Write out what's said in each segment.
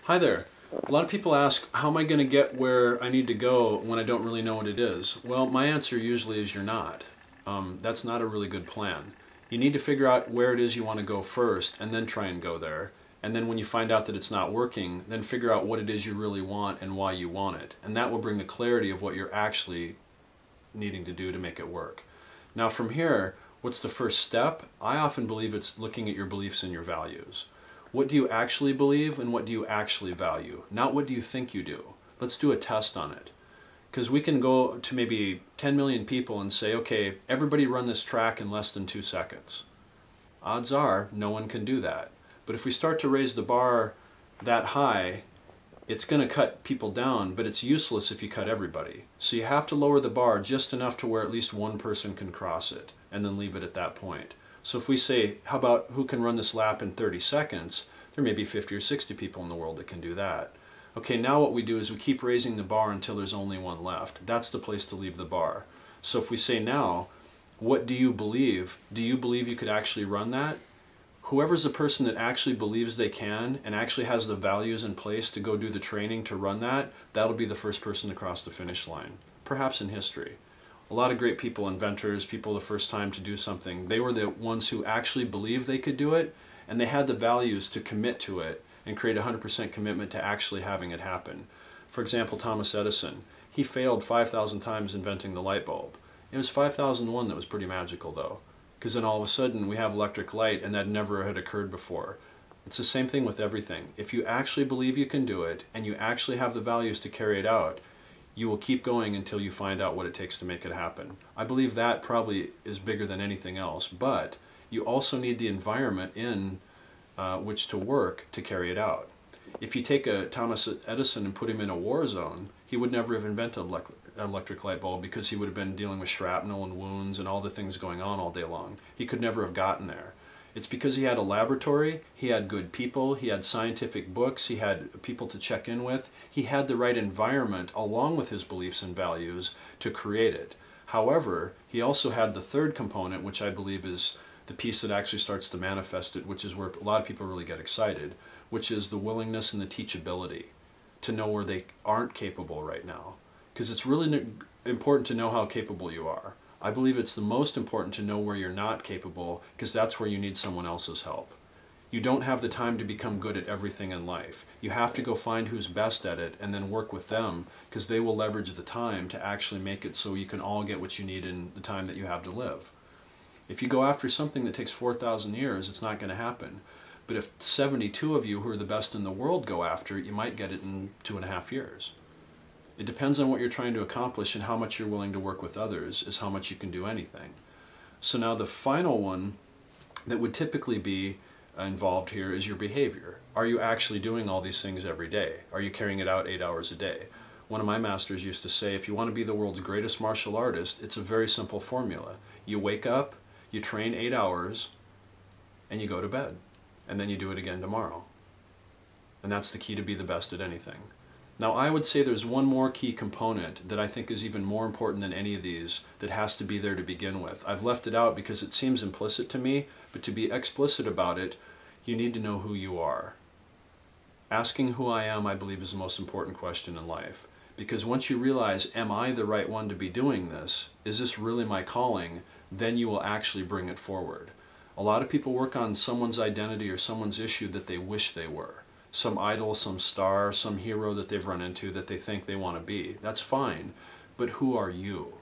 Hi there. A lot of people ask, how am I going to get where I need to go when I don't really know what it is? Well, my answer usually is you're not. That's not a really good plan. You need to figure out where it is you want to go first and then try and go there. And then when you find out that it's not working, then figure out what it is you really want and why you want it. And that will bring the clarity of what you're actually needing to do to make it work. Now from here, what's the first step? I often believe it's looking at your beliefs and your values. What do you actually believe and what do you actually value? Not what do you think you do. Let's do a test on it. Because we can go to maybe 10 million people and say, okay, everybody run this track in less than 2 seconds. Odds are no one can do that. But if we start to raise the bar that high, it's going to cut people down, but it's useless if you cut everybody. So you have to lower the bar just enough to where at least one person can cross it and then leave it at that point. So if we say, how about who can run this lap in 30 seconds, there may be 50 or 60 people in the world that can do that. Okay, now what we do is we keep raising the bar until there's only one left. That's the place to leave the bar. So if we say now, what do you believe? Do you believe you could actually run that? Whoever's the person that actually believes they can and actually has the values in place to go do the training to run that, that'll be the first person to cross the finish line, perhaps in history. A lot of great people, inventors, people the first time to do something, they were the ones who actually believed they could do it, and they had the values to commit to it and create 100% commitment to actually having it happen. For example, Thomas Edison, he failed 5,000 times inventing the light bulb. It was 5,001 that was pretty magical though, because then all of a sudden we have electric light and that never had occurred before. It's the same thing with everything. If you actually believe you can do it and you actually have the values to carry it out, you will keep going until you find out what it takes to make it happen. I believe that probably is bigger than anything else, but you also need the environment in which to work to carry it out. If you take a Thomas Edison and put him in a war zone, he would never have invented an electric light bulb because he would have been dealing with shrapnel and wounds and all the things going on all day long. He could never have gotten there. It's because he had a laboratory, he had good people, he had scientific books, he had people to check in with, he had the right environment along with his beliefs and values to create it. However, he also had the third component, which I believe is the piece that actually starts to manifest it, which is where a lot of people really get excited, which is the willingness and the teachability to know where they aren't capable right now. Because it's really important to know how capable you are. I believe it's the most important to know where you're not capable, because that's where you need someone else's help. You don't have the time to become good at everything in life. You have to go find who's best at it and then work with them, because they will leverage the time to actually make it so you can all get what you need in the time that you have to live. If you go after something that takes 4,000 years, it's not going to happen. But if 72 of you who are the best in the world go after it, you might get it in 2.5 years. It depends on what you're trying to accomplish, and how much you're willing to work with others is how much you can do anything. So now the final one that would typically be involved here is your behavior. Are you actually doing all these things every day? Are you carrying it out 8 hours a day? One of my masters used to say, if you want to be the world's greatest martial artist, it's a very simple formula. You wake up, you train 8 hours, and you go to bed. And then you do it again tomorrow. And that's the key to be the best at anything. Now I would say there's one more key component that I think is even more important than any of these that has to be there to begin with. I've left it out because it seems implicit to me, but to be explicit about it, you need to know who you are. Asking who I am, I believe, is the most important question in life. Because once you realize, am I the right one to be doing this? Is this really my calling? Then you will actually bring it forward. A lot of people work on someone's identity or someone's issue that they wish they were. Some idol, some star, some hero that they've run into that they think they want to be. That's fine, but who are you?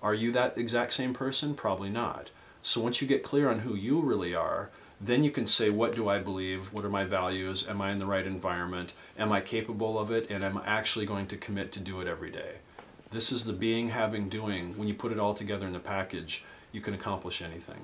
Are you that exact same person? Probably not. So once you get clear on who you really are, then you can say, what do I believe? What are my values? Am I in the right environment? Am I capable of it? And am I actually going to commit to do it every day? This is the being, having, doing. When you put it all together in the package, you can accomplish anything.